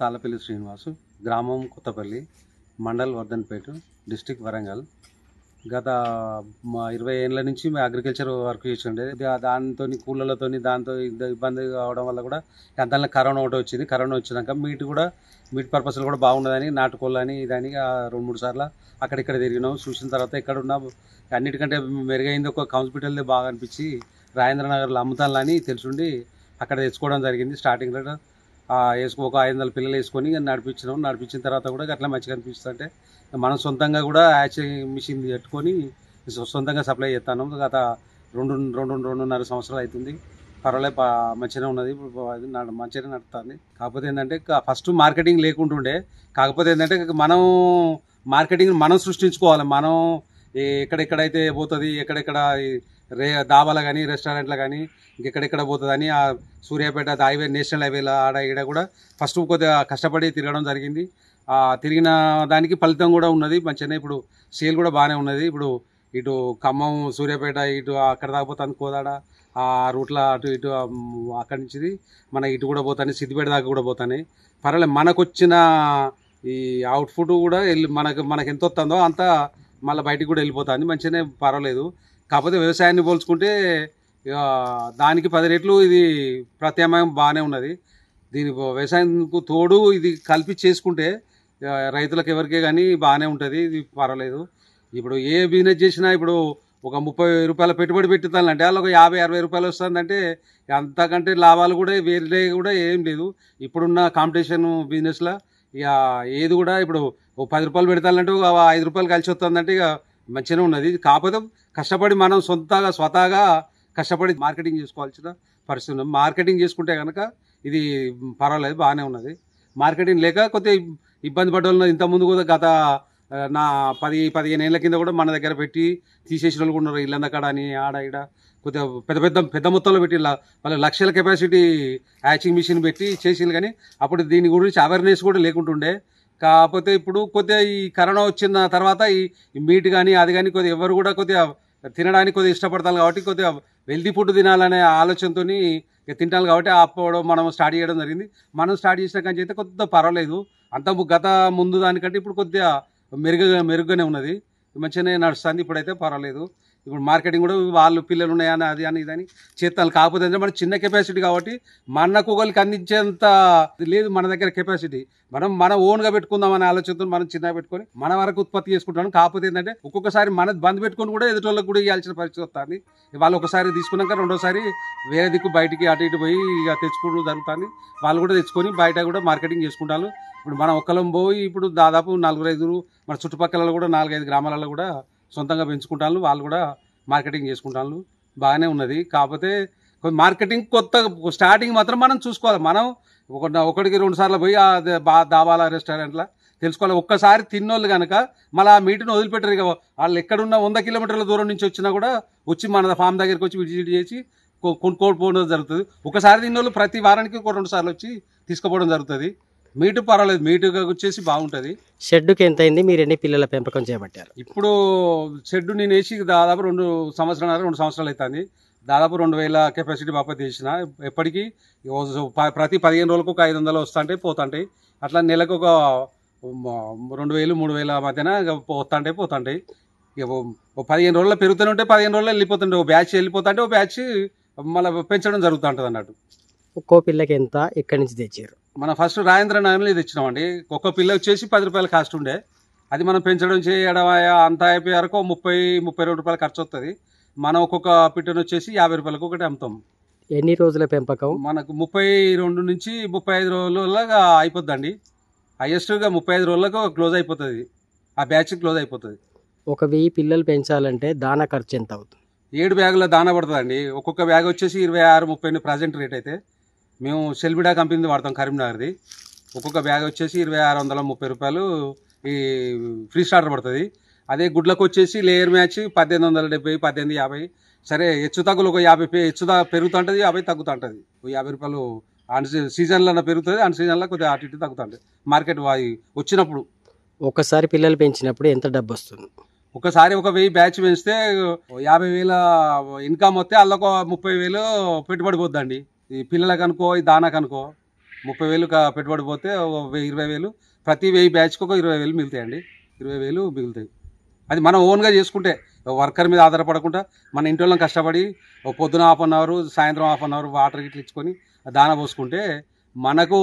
తాళ్ళపల్లి శ్రీనివాసు, గ్రామం కొత్తపల్లి, మండల్ వర్ధన్పేట, డిస్ట్రిక్ట్ వరంగల్. గత 20 ఏళ్ళ నుంచి మేము అగ్రికల్చర్ వర్క్ చేస్తుండే. దాంతో కూలలతో దాంతో ఇబ్బంది కావడం వల్ల కూడా దానిలో కరోనా ఒకటి వచ్చింది. కరోనా వచ్చినాక మీట్ పర్పస్లో కూడా బాగున్నదని నాటుకోళ్ళని ఇదని 2-3 సార్లు అక్కడిక్కడ తిరిగినాం. చూసిన తర్వాత ఎక్కడున్నా అన్నిటికంటే మెరుగైంది ఒక హాస్పిటల్దే బాగా అనిపించి రాజేంద్రనగర్లో అమ్ముతాలని తెలుసుండి అక్కడ తెచ్చుకోవడం జరిగింది. స్టార్టింగ్లో ఒక 500 పిల్లలు వేసుకొని నడిపించినాం. నడిపించిన తర్వాత కూడా అట్లా మంచిగా అనిపిస్తుంటే మనం సొంతంగా కూడా హ్యాచింగ్ మిషన్ పెట్టుకొని సొంతంగా సప్లై చేస్తాను. గత 2.5 సంవత్సరాలు అవుతుంది. పర్వాలేదు, మంచిగానే ఉన్నది. మంచిగానే నడుస్తుంది. కాకపోతే ఏంటంటే ఫస్ట్ మార్కెటింగ్ లేకుంటుండే. కాకపోతే ఏంటంటే మనం మార్కెటింగ్ మనం సృష్టించుకోవాలి. మనం ఎక్కడెక్కడైతే పోతుంది, ఎక్కడెక్కడ దాబాలో కానీ రెస్టారెంట్లో కానీ ఇంకెక్కడెక్కడ పోతుంది అని ఆ సూర్యాపేట హైవే నేషనల్ హైవేలో ఆడ ఈడ కూడా ఫస్ట్ కొద్దిగా కష్టపడి తిరగడం జరిగింది. తిరిగిన దానికి ఫలితం కూడా ఉన్నది. మంచిగానే ఇప్పుడు సేల్ కూడా బాగానే ఉన్నది. ఇప్పుడు ఇటు ఖమ్మం, సూర్యాపేట, ఇటు అక్కడ దాకా పోతాను, కోదాడ ఆ రూట్లో అటు ఇటు అక్కడి నుంచి మన ఇటు కూడా పోతాను, సిద్దిపేట దాకా కూడా పోతాయి. పర్వాలేదు, మనకు వచ్చిన ఈ అవుట్పుట్ కూడా మనకు ఎంత వస్తుందో అంత మళ్ళీ బయటికి కూడా వెళ్ళిపోతుంది. మంచిగానే పర్వాలేదు. కాకపోతే వ్యవసాయాన్ని పోల్చుకుంటే దానికి 10 రెట్లు ఇది ప్రత్యామ్నాయం బాగానే ఉన్నది. దీని వ్యవసాయంకు తోడు ఇది కలిపి చేసుకుంటే రైతులకు ఎవరికే కానీ బాగానే ఉంటుంది. ఇది పర్వాలేదు. ఇప్పుడు ఏ బిజినెస్ చేసినా ఇప్పుడు ఒక 30 రూపాయల పెట్టుబడి పెట్టాలంటే వాళ్ళు ఒక 50-60 రూపాయలు వస్తుందంటే అంతకంటే లాభాలు కూడా వేరే కూడా ఏం లేదు. ఇప్పుడున్న కాంపిటీషన్ బిజినెస్లో ఇక ఏది కూడా ఇప్పుడు 10 రూపాయలు పెడతానంటే 5 రూపాయలు కలిసి వస్తుందంటే ఇక మంచిగానే ఉన్నది. కాకపోతే కష్టపడి మనం స్వతహాగా కష్టపడి మార్కెటింగ్ చేసుకోవాల్సిన పరిస్థితి ఉంది. మార్కెటింగ్ చేసుకుంటే కనుక ఇది పర్వాలేదు, బాగానే ఉన్నది. మార్కెటింగ్ లేక కొద్దిగా ఇబ్బంది పడ్డ ఇంతకుముందు కూడా గత 10-15 ఏళ్ళ కింద కూడా మన దగ్గర పెట్టి తీసేసిన వాళ్ళు కూడా ఉన్నారు. ఇల్లందకాడ అని ఆడ ఈడ కొద్దిగా పెద్ద మొత్తంలో పెట్టి వాళ్ళ లక్షల కెపాసిటీ హ్యాచింగ్ మిషన్ పెట్టి చేసింది. కానీ అప్పుడు దీని గురించి అవేర్నెస్ కూడా లేకుంటుండే. కాకపోతే ఇప్పుడు కొద్దిగా ఈ కరోనా వచ్చిన తర్వాత ఈ మీట్ కానీ అది కానీ కొద్దిగా ఎవరు కూడా కొద్దిగా తినడానికి కొద్దిగా ఇష్టపడతారు. కాబట్టి కొద్దిగా హెల్తీ ఫుడ్ తినాలనే ఆలోచనతో తింటాను. కాబట్టి అప్పుడు మనం స్టార్ట్ చేయడం జరిగింది. మనం స్టార్ట్ చేసిన కానీ అయితే కొద్దిగా పర్వాలేదు. గత ముందు దానికంటే ఇప్పుడు కొద్దిగా మెరుగ్గానే ఉన్నది. మంచిగానే నడుస్తుంది. ఇప్పుడైతే పర్వాలేదు. ఇప్పుడు మార్కెటింగ్ కూడా వాళ్ళు పిల్లలు ఉన్నాయని అది అని ఇదని చేస్తాను. కాకపోతే అంటే మన చిన్న కెపాసిటీ కాబట్టి మనకు ఒకరికి అందించేంత లేదు మన దగ్గర కెపాసిటీ. మన ఓన్గా పెట్టుకుందామనే ఆలోచనతో మనం చిన్నగా పెట్టుకొని మన వరకు ఉత్పత్తి చేసుకుంటాం. కాకపోతే ఏంటంటే ఒక్కొక్కసారి మన బంద్ పెట్టుకొని కూడా ఎదుటోళ్ళకి కూడా ఇవ్వాల్సిన పరిస్థితి వస్తుంది. వాళ్ళు ఒకసారి తీసుకున్నాక రెండోసారి వేరే దిక్కు బయటికి అటు ఇటు పోయి ఇక తెచ్చుకోవడం జరుగుతుంది. వాళ్ళు కూడా తెచ్చుకొని బయట కూడా మార్కెటింగ్ చేసుకుంటారు. ఇప్పుడు మనం ఒక్కలం పోయి ఇప్పుడు దాదాపు 4-5 మన చుట్టుపక్కల కూడా 4-5 గ్రామాలలో కూడా సొంతంగా పెంచుకుంటాను. వాళ్ళు కూడా మార్కెటింగ్ చేసుకుంటాను. బాగానే ఉన్నది. కాకపోతే మార్కెటింగ్ కొత్త స్టార్టింగ్ మాత్రం మనం చూసుకోవాలి. మనం 1-2 సార్లు పోయి దాబాల రెస్టారెంట్లో తెలుసుకోవాలి. ఒక్కసారి తిన్నోళ్ళు కనుక మళ్ళీ ఆ మీటును వదిలిపెట్టరు. ఇక వాళ్ళు ఎక్కడున్న 100 కిలోమీటర్ల దూరం నుంచి వచ్చినా కూడా వచ్చి మన ఫామ్ దగ్గరికి వచ్చి విజిట్ చేసి కొనుక్కోవడం జరుగుతుంది. ఒకసారి తిన్నోళ్ళు ప్రతి వారానికి 1-2 సార్లు వచ్చి తీసుకుపోవడం జరుగుతుంది. మీటు పర్వాలేదు, మీటుగా వచ్చేసి బాగుంటుంది. షెడ్డుకి ఎంత అయింది? మీరు ఎన్ని పిల్లల పెంపకం చేపట్టారు? ఇప్పుడు షెడ్ నేను వేసి దాదాపు 2 సంవత్సరాలు అవుతుంది. దాదాపు 2000 కెపాసిటీ బాపతి వేసిన. ఎప్పటికీ ప్రతి 15 రోజులకు ఒక 500 వస్తుంటాయి, పోతుంటాయి. అట్లా నెలకు ఒక 2000-3000 మధ్యన పోతుంటాయి. ఇక 15 రోజుల్లో పెరుగుతూనే ఉంటే 15 రోజుల్లో వెళ్ళిపోతుంటాయి. ఒక బ్యాచ్ వెళ్ళిపోతుంటే ఒక బ్యాచ్ మళ్ళీ పెంచడం జరుగుతుంటుంది అన్నట్టు. ఒక్కో పిల్లకి ఎంత, ఎక్కడి నుంచి తెచ్చారు? మనం ఫస్ట్ రాజేంద్రనగర్లో తెచ్చినామండి. ఒక్క పిల్ల వచ్చేసి 10 రూపాయలు కాస్ట్ ఉండే. అది మనం పెంచడం చేయడం అంతా అయిపోయే వరకు 30-32 రూపాయలు ఖర్చు వస్తుంది. మనం ఒక్కొక్క పిట్టను వచ్చేసి 50 రూపాయలకు ఒకటి అమ్ముతాం. ఎన్ని రోజుల పెంపకం? మనకు 32 నుంచి 35 రోజులగా అయిపోద్దండి. హైయెస్ట్గా 35 రోజులకు క్లోజ్ అయిపోతుంది. ఆ బ్యాచ్ క్లోజ్ అయిపోతుంది. 1000 పిల్లలు పెంచాలంటే దానా ఖర్చు ఎంత అవుతుంది? 7 బ్యాగుల దానా పడుతుందండి. ఒక్కొక్క బ్యాగ్ వచ్చేసి 26-30 ప్రజెంట్ రేట్ అయితే. మేము సెల్బిడా కంపెనీది వాడతాం, కరీంనగర్ది. ఒక్కొక్క బ్యాగ్ వచ్చేసి 2630 రూపాయలు ఈ ఫ్రీ స్టార్టర్ పడుతుంది. అదే గుడ్లకు వచ్చేసి లేయర్ మ్యాచ్ 1870-1850. సరే, హెచ్చు తగ్గులు ఒక 50 హెచ్చు పెరుగుతుంటుంది, 50 తగ్గుతుంటుంది. 50 రూపాయలు అన్ సీజన్లో పెరుగుతుంది, అన్ సీజన్లో కొద్దిగా అటు ఇటు తగ్గుతుంది మార్కెట్ వచ్చినప్పుడు. ఒకసారి పిల్లలు పెంచినప్పుడు ఎంత డబ్బు వస్తుంది? ఒకసారి 1000 బ్యాచ్ పెంచితే 50,000 ఇన్కమ్ వస్తే అందులో 30,000 పెట్టుబడి పోద్దండి. ఈ పిల్లలకు అనుకో, ఈ దానాకు అనుకో 30,000 పెట్టుబడి పోతే 20,000 ప్రతి 1000 బ్యాచ్కి ఒక 20,000 మిగులుతాయండి. 20,000 మిగులుతాయి. అది మనం ఓన్గా చేసుకుంటే వర్కర్ మీద ఆధారపడకుండా మన ఇంట్లో కష్టపడి పొద్దున హాఫ్ అన్ అవర్ సాయంత్రం హాఫ్ అన్ అవర్ వాటర్ గిట్ల ఇచ్చుకొని దాన పోసుకుంటే మనకు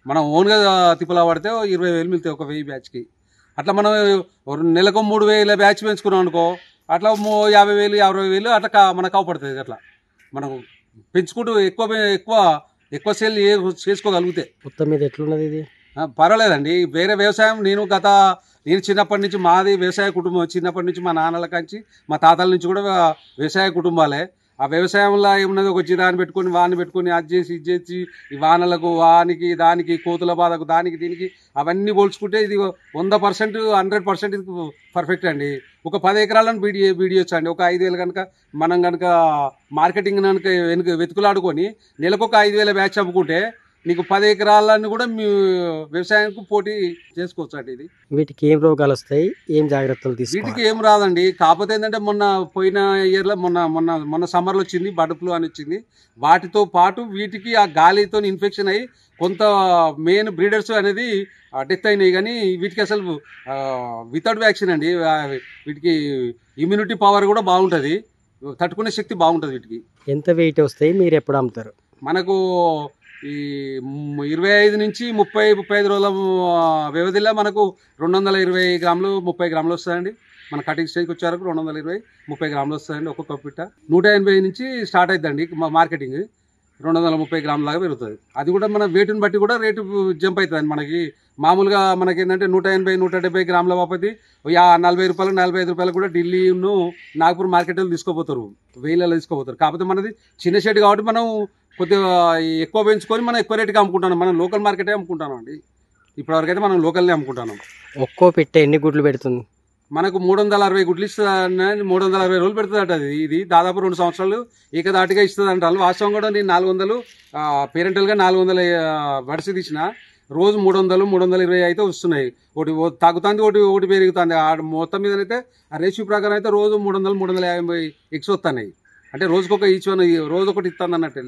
మనం ఓన్గా తిప్పలా పడితే 20,000 మిగులుతాయి ఒక 1000 బ్యాచ్కి. అట్లా మనం నెలకు 3,000 బ్యాచ్ పెంచుకున్నాం అనుకో, అట్లా 50,000 60,000 అట్లా మనకు అవపడుతుంది. అట్లా మనం పెంచుకుంటూ ఎక్కువ సేల్ చేసుకోగలిగితే మొత్తం మీద ఎట్లున్నది ఇది? పర్వాలేదండి. వేరే వ్యవసాయం నేను చిన్నప్పటి నుంచి మాది వ్యవసాయ కుటుంబం. చిన్నప్పటి నుంచి మా నాన్నల కాంచి మా తాతల నుంచి కూడా వ్యవసాయ కుటుంబాలే. ఆ వ్యవసాయంలో ఏమున్నది, ఒక జిరాన్ని పెట్టుకొని వాన్ని పెట్టుకొని అది చేసి ఇది చేసి ఈ వానలకు వానికి దానికి కోతుల బాధకు దానికి దీనికి అవన్నీ పోల్చుకుంటే ఇది 100% 100% ఇది పర్ఫెక్ట్ అండి. ఒక 10 ఎకరాలను బీడియొచ్చు అండి. ఒక 5,000 కనుక మనం కనుక మార్కెటింగ్ కనుక వెతుకులాడుకొని నెలకు ఒక 5,000 బ్యాచ్ అమ్ముకుంటే నీకు 10 ఎకరాలను కూడా మీ వ్యవసాయానికి పోటీ చేసుకోవచ్చు అండి. ఇది వీటికి ఏం రోగాలు వస్తాయి, ఏం జాగ్రత్తలు తీసుకోవాలి? వీటికి ఏం రాదండి. కాకపోతే ఏంటంటే పోయిన ఇయర్లో మొన్న సమ్మర్లో వచ్చింది బర్డ్ ఫ్లూ అని వచ్చింది. వాటితో పాటు వీటికి ఆ గాలితో ఇన్ఫెక్షన్ అయ్యి కొంత మెయిన్ బ్రీడర్స్ అనేది డెత్ అయినాయి. కానీ వీటికి అసలు వితౌట్ వ్యాక్సిన్ అండి. వీటికి ఇమ్యూనిటీ పవర్ కూడా బాగుంటుంది, తట్టుకునే శక్తి బాగుంటుంది వీటికి. ఎంత వెయిట్ వస్తాయి, మీరు ఎప్పుడు అమ్ముతారు? మనకు ఈ 25 నుంచి 35 రోజుల వ్యవధిలో మనకు 220 గ్రాములు 30 గ్రాములు వస్తాయండి. మన కటింగ్ స్టేజ్కి వచ్చే వరకు 220 30 గ్రాములు వస్తాయండి. ఒక్కొక్క పిట్ట 180 నుంచి స్టార్ట్ అవుతుందండి మార్కెటింగ్. 230 గ్రాముల లాగా పెరుగుతుంది. అది కూడా మన వెయిట్ని బట్టి కూడా రేటు జంప్ అవుతుంది. మనకి మామూలుగా మనకి ఏంటంటే 180 170 గ్రాముల బాపతి 40 రూపాయలు 45 రూపాయలు కూడా ఢిల్లీను నాగపూర్ మార్కెట్లో తీసుకోపోతారు, 1000 తీసుకోపోతారు. కాకపోతే మనది చిన్న షెడ్ కాబట్టి మనం కొద్దిగా ఎక్కువ పెంచుకొని మనం ఎక్కువ రేటుకి అమ్ముకుంటాం. మనం లోకల్ మార్కెటే అమ్ముకుంటాం అండి. ఇప్పటివరకు అయితే మనం లోకల్నే అమ్ముకుంటాను. ఒక్కో పెట్టే ఎన్ని గుడ్లు పెడుతుంది? మనకు 360 గుడ్లు ఇస్తుంది. 360 రోజులు పెడుతుంది అంట. ఇది దాదాపు 2 సంవత్సరాలు ఏకదాటిగా ఇస్తుంది అంటారు. వాస్తవం కూడా నేను 400 పేరెంటల్గా 400 వడిసి తీసిన రోజు 300 320 అయితే వస్తున్నాయి. ఒకటి తగ్గుతుంది, ఒకటి పెరుగుతుంది. మొత్తం మీద అయితే ఆ రేషియో ప్రకారం అయితే రోజు 300 350 ఎగ్స్ వస్తున్నాయి. అంటే రోజుకొక ఈచ్ వన్ రోజు ఒకటి ఇస్తుంది అన్నట్టు.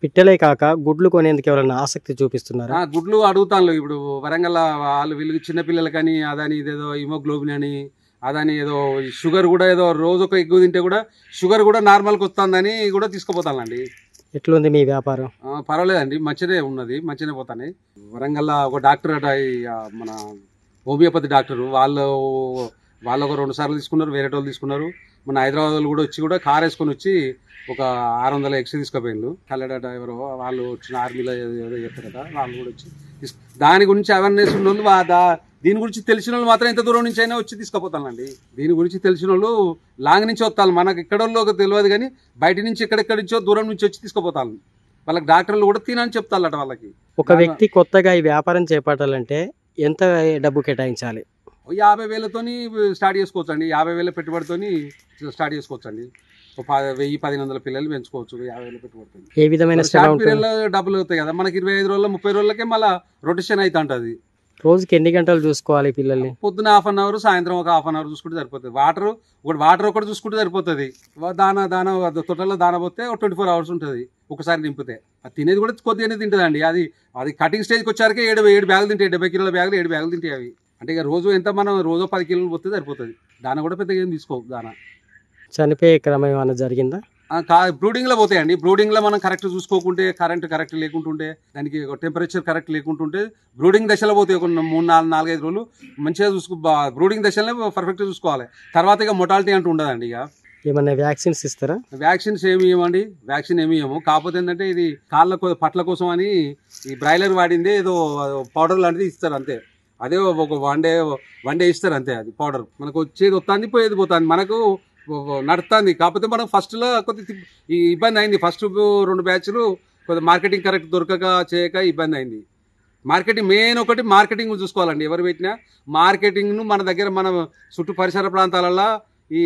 పిట్టలే కాక గుడ్లు కొనేందుకు ఎవరైనా ఆసక్తి చూపిస్తున్నారా? గుడ్లు అడుగుతాను. ఇప్పుడు వరంగల్ వీళ్ళు చిన్నపిల్లలు కానీ అదని ఇదేదో హిమోగ్లోబిన్ అని అదని ఏదో షుగర్ కూడా ఏదో రోజు ఒక ఎగ్గు తింటే కూడా షుగర్ కూడా నార్మల్కి వస్తుందని కూడా తీసుకుపోతానండి. ఎట్లుంది మీ వ్యాపారం? పర్వాలేదండి, మంచిదే ఉన్నది, మంచిగానే పోతాయి. వరంగల్లో ఒక డాక్టర్ అట, మన హోమియోపతి డాక్టరు, వాళ్ళు ఒక 2 సార్లు తీసుకున్నారు, వేరే వాళ్ళు తీసుకున్నారు. మన హైదరాబాద్ వాళ్ళు కూడా వచ్చి కార్ వేసుకొని వచ్చి ఒక 600 ఎగ్స్ తీసుకుపోయిండ్రు. కల్లెడట ఎవరో వాళ్ళు వచ్చిన ఆర్మీలో ఏదో చెప్తారట, వాళ్ళు కూడా వచ్చి దాని గురించి అవేర్నెస్ ఉన్న వాళ్ళు, దీని గురించి తెలిసిన వాళ్ళు మాత్రం ఎంత దూరం నుంచి అయినా వచ్చి తీసుకుపోతానండి. దీని గురించి తెలిసిన వాళ్ళు లాంగ్ నుంచి వస్తారు. మనకు ఎక్కడో తెలియదు కానీ బయట నుంచి ఎక్కడెక్కడి నుంచో దూరం నుంచి వచ్చి తీసుకుపోతాను. వాళ్ళకి డాక్టర్లు కూడా తినని చెప్తారట వాళ్ళకి. ఒక వ్యక్తి కొత్తగా ఈ వ్యాపారం చేపట్టాలంటే ఎంత డబ్బు కేటాయించాలి? 50,000తోని స్టార్ట్ చేసుకోవచ్చు అండి. 50,000 పెట్టుబడితోని స్టార్ట్ చేసుకోవచ్చు అండి. 1000-1500 పిల్లలు పెంచుకోవచ్చు 50,000 పెట్టుబడితో. ఏ విధమైన పీరియడ్లో డబ్బులు అవుతాయి కదా మనకి. 25 రోజుల్లో 30 రోజులకే మళ్ళీ రొటేషన్ అయితే ఉంటుంది. రోజుకి ఎన్ని గంటలు చూసుకోవాలి పిల్లల్ని? పొద్దున హాఫ్ అన్ అవర్, సాయంత్రం ఒక హాఫ్ అన్ అవర్ చూసుకుంటే సరిపోతుంది. వాటర్ ఒకటి చూసుకుంటే సరిపోతుంది. తొట్టలో దాన పోతే 24 అవర్స్ ఉంటుంది ఒకసారి నింపితే. అది తినేది కూడా కొద్దిగానే తింటుంది అండి. అది కటింగ్ స్టేజ్కి వచ్చారకే 7 బ్యాగులు తింటాయి. 70 కిలోల బ్యాగులు 7 బ్యాగులు తింటాయి అవి. అంటే ఇక రోజు ఎంత మనం రోజు 10 కిలోలు పోతే సరిపోతుంది. దాన కూడా పెద్దగా ఏం తీసుకో. దాన చనిపోయే క్రమం ఏమైనా జరిగిందా? బ్రూడింగ్లో పోతాయండి. బ్రూడింగ్లో మనం కరెక్ట్ చూసుకోకుంటే, కరెంట్ కరెక్ట్ లేకుంటుంటే, దానికి టెంపరేచర్ కరెక్ట్ లేకుంటుంటే బ్రూడింగ్ దశలో పోతాయి. ఒక 3-4-5 రోజులు మంచిగా బ్రూడింగ్ దశలోనే పర్ఫెక్ట్గా చూసుకోవాలి. తర్వాత ఇక మొటాలిటీ అంటూ ఉండదండి. ఇక ఏమన్నా వ్యాక్సిన్స్ ఇస్తారా? వ్యాక్సిన్స్ ఏమి ఇవ్వమండి, వ్యాక్సిన్ ఏమి ఇవ్వము. కాకపోతే ఏంటంటే ఇది పట్ల కోసం అని ఈ బ్రాయిలర్ వాడిందే ఏదో పౌడర్ లాంటిది ఇస్తారు అంతే. అదే ఒక వన్ డే ఇస్తారు అంతే. అది పౌడర్ మనకు వచ్చేది వస్తుంది, పోయేది పోతుంది, మనకు నడుస్తుంది. కాకపోతే మనం ఫస్ట్లో కొద్దిగా ఇబ్బంది అయింది. ఫస్ట్ 2 బ్యాచ్లు కొద్దిగా మార్కెటింగ్ కరెక్ట్ దొరకక చేయక ఇబ్బంది అయింది. మెయిన్ మార్కెటింగ్ చూసుకోవాలండి. ఎవరు పెట్టినా మార్కెటింగ్ను మన దగ్గర మన చుట్టూ పరిసర ప్రాంతాలలో ఈ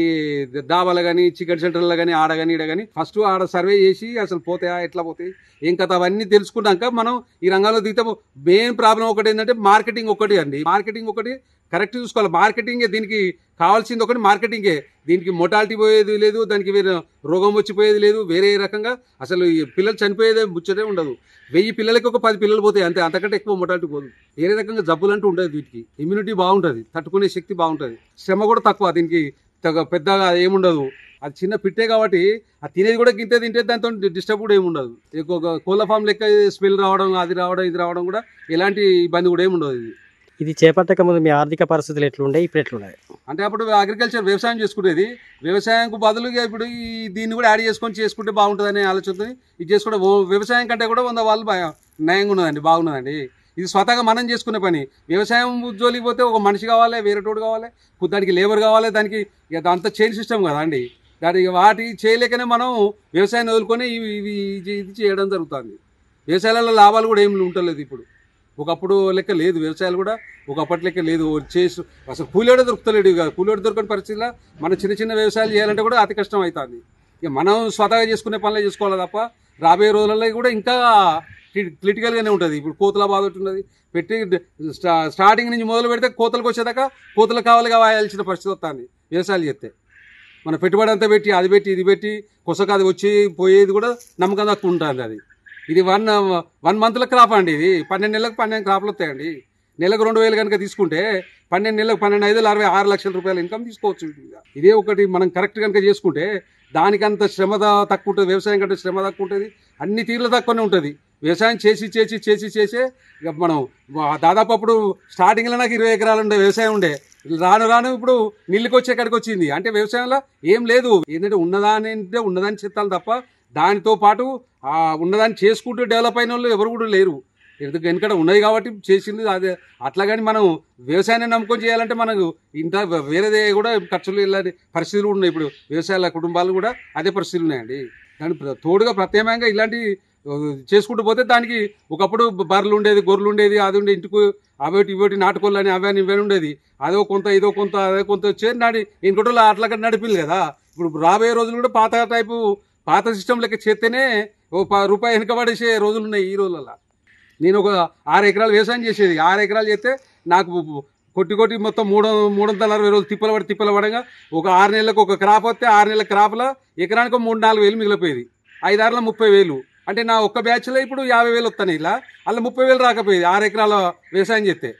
డాబాలు కానీ చికెన్ సెంటర్లో కానీ ఆడ కానీ ఈడ కానీ ఫస్ట్ ఆడ సర్వే చేసి అసలు పోతాయా ఎట్లా పోతాయి ఏం కథ అవన్నీ తెలుసుకున్నాక మనం ఈ రంగంలో దిగితే మెయిన్ ప్రాబ్లం ఒకటి ఏంటంటే మార్కెటింగ్ ఒకటి అండి. మార్కెటింగ్ ఒకటి కరెక్ట్ చూసుకోవాలి. మార్కెటింగే దీనికి కావాల్సింది ఒకటి, మార్కెటింగే. దీనికి మొటాలిటీ పోయేది లేదు, దానికి వేరే రోగం వచ్చిపోయేది లేదు, వేరే రకంగా అసలు ఈ పిల్లలు చనిపోయేదే ముచ్చటే ఉండదు. 1000 పిల్లలకి ఒక 10 పిల్లలు పోతాయి అంతే, అంతకంటే ఎక్కువ మొటాలిటీ పోదు. వేరే రకంగా జబ్బులు అంటూ ఉండదు. వీటికి ఇమ్యూనిటీ బాగుంటుంది, తట్టుకునే శక్తి బాగుంటుంది, శ్రమ కూడా తక్కువ, దీనికి పెద్దగా ఏముండదు. అది చిన్న పిట్టే కాబట్టి అది తినేది కూడా గింతే తింటే దాంతో డిస్టర్బ్ కూడా ఏముండదు. ఒక కోళ్ళ ఫామ్ లెక్క స్మెల్ రావడం అది రావడం ఇది రావడం కూడా ఎలాంటి ఇబ్బంది కూడా ఏముండదు. ఇది చేపట్టక ముందు మీ ఆర్థిక పరిస్థితులు ఎట్లుండే, ఇప్పుడు ఎట్లున్నాయి? అంటే అప్పుడు అగ్రికల్చర్ వ్యవసాయం చేసుకునేది, వ్యవసాయంకు బదులుగా ఇప్పుడు దీన్ని కూడా యాడ్ చేసుకుంటే బాగుంటుందనే ఆలోచనతో ఇది చేసుకుంటే వ్యవసాయం కంటే కూడా 100 వాళ్ళు నయంగా ఉన్నదండి, బాగున్నదండి. ఇది స్వతహాగా మనం చేసుకునే పని. వ్యవసాయం ఉద్యోగికి పోతే ఒక మనిషి కావాలి, వేరే తోడు కావాలి, దానికి లేబర్ కావాలి, దానికి అంత చైన్ సిస్టమ్ కదా అండి. దానికి వాటి చేయలేకనే మనం వ్యవసాయాన్ని వదులుకొని ఇది చేయడం జరుగుతుంది. వ్యవసాయాలలో లాభాలు కూడా ఏమి ఉంటలేదు ఇప్పుడు. ఒకప్పుడు లెక్క లేదు, వ్యవసాయాలు కూడా ఒకప్పటి లెక్క లేదు. అసలు కూలీవాడు దొరుకుతలేడు. ఇక కూలీవాడు దొరకని పరిస్థితిలో మనం చిన్న వ్యవసాయాలు చేయాలంటే కూడా అతి కష్టం అవుతుంది. ఇక మనం స్వతహాగా చేసుకునే పనులే చేసుకోవాలి తప్ప రాబోయే రోజులలో కూడా ఇంకా క్రిటికల్గానే ఉంటుంది. ఇప్పుడు కోతుల బాధ ఉంటున్నది, పెట్టి స్టార్టింగ్ నుంచి మొదలు పెడితే కోతలకు వచ్చేదాకా కోతలు కావాల్సిన పరిస్థితి వస్తుంది. వ్యవసాయాలు చేస్తే మన పెట్టుబడి అంతా పెట్టి అది పెట్టి ఇది పెట్టి కొసక అది వచ్చి పోయేది కూడా నమ్మకం తక్కువ ఉంటుంది. అది ఇది 1 మంత్ల క్రాప్ అండి. ఇది 12 నెలలకు 12 క్రాప్లు వస్తాయండి. నెలకు 2000 కనుక తీసుకుంటే 12 నెలలకు 12 5 66 లక్షల రూపాయల ఇన్కమ్ తీసుకోవచ్చు. ఇదే ఒకటి మనం కరెక్ట్ కనుక చేసుకుంటే దానికంత శ్రమ తక్కువ ఉంటుంది. వ్యవసాయం కంటే శ్రమ తక్కువ ఉంటుంది, అన్ని తీరులు తక్కువనే ఉంటుంది. వ్యవసాయం చేసే ఇక మనం దాదాపు అప్పుడు స్టార్టింగ్లో నాకు 20 ఎకరాలు ఉండే వ్యవసాయం ఉండే. రాను ఇప్పుడు నీళ్ళకి వచ్చే కాడికి వచ్చింది. అంటే వ్యవసాయంలో ఏం లేదు, ఏంటంటే ఉన్నదాన్ని చెత్తాలి తప్ప దానితో పాటు ఉన్నదాన్ని చేసుకుంటూ డెవలప్ అయిన వాళ్ళు ఎవరు కూడా లేరు. ఎందుకంటే ఉన్నది కాబట్టి చేసింది అదే. అట్లా కానీ మనం వ్యవసాయాన్ని నమ్ముకొని చేయాలంటే మనకు ఇంత వేరేదే కూడా ఖర్చులు ఇలాంటి పరిస్థితులు ఉన్నాయి. ఇప్పుడు వ్యవసాయాల కుటుంబాలు కూడా అదే పరిస్థితులు ఉన్నాయండి. దాని తోడుగా ప్రత్యేకంగా ఇలాంటి చేసుకుంటూ పోతే దానికి ఒకప్పుడు బర్రెలు ఉండేది, గొర్రెలు ఉండేది, అది ఉండే ఇంటికి ఇవోటి నాటుకోళ్ళు అని అవన్నీ ఇవన్నీ ఉండేది. అదో కొంత ఇదో కొంత అదే కొంత వచ్చేది నాడి ఇంకోటి అట్లా నడిపింది కదా. ఇప్పుడు రాబోయే రోజులు కూడా పాత సిస్టమ్ లెక్క చేస్తేనే ₹1 వెనుకబడేసే రోజులు ఉన్నాయి ఈ రోజులలో. నేను ఒక 6 ఎకరాలు వ్యవసాయం చేసేది. 6 ఎకరాలు చేస్తే నాకు కొట్టి మొత్తం 360 రోజులు తిప్పల పడగా ఒక 6 నెలలకు ఒక క్రాప్ వస్తే 6 నెలల క్రాప్లో ఎకరానికి 3-4 వేలు మిగిలిపోయేది. 5-6లో 30,000. అంటే నా ఒక్క బ్యాచ్లో ఇప్పుడు 50,000 వస్తాయి. ఇలా అలా 30,000 రాకపోయేది 6 ఎకరాల వ్యవసాయం చేస్తే.